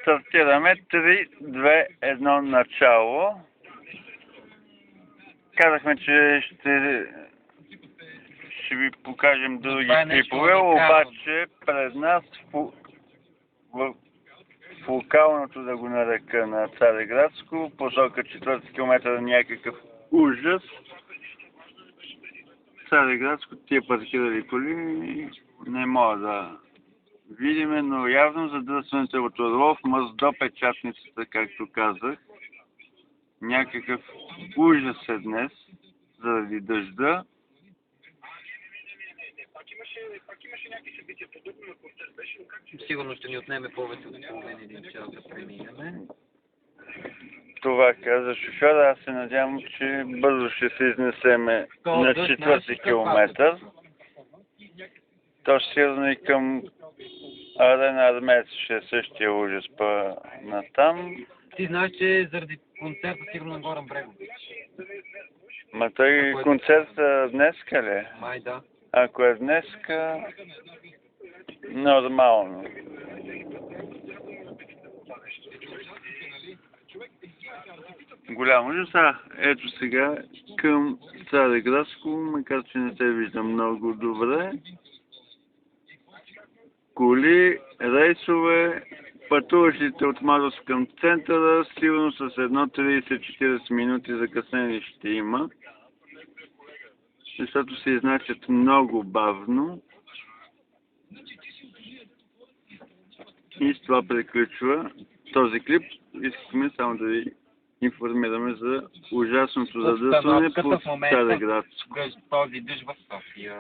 Стартираме 3, 2, 1 начало. Казахме, че ще ви покажем други клипове, обаче пред нас в локалното, да го нарека, на Цареградско, посока 4 км, някакъв ужас. Цареградско, тия паркирали коли не мога да видиме, но явно задръстването е от Орлов мост до Печатницата, както казах. Някакъв ужас е днес, заради дъжда. Пак имаше някакви събития подобно на концерт, беше, но как че... Сигурно ще ни отнеме повече от половин един час да преминем. Това каза шофьора, аз се надявам, че бързо ще се изнесеме на 4 километър. То сигурно и към Арена Армеец ще е същия ужас па натам. Ти знаеш, че заради концерта сигурно на Горен Брегович. Ма той концерта днеска ли? Май да. Ако е днеска, нормално. Голям ужас. Ето сега към Цареградско, макар че не се вижда много добре. Коли, рейсове, пътуващите от Мадос към центъра, сигурно с 1:30-40 минути закъснение ще има. Защото се изначат много бавно. И с това приключва този клип. Искахме само да ви информираме за ужасното задръстване по Цареградско. Този дъжд в София.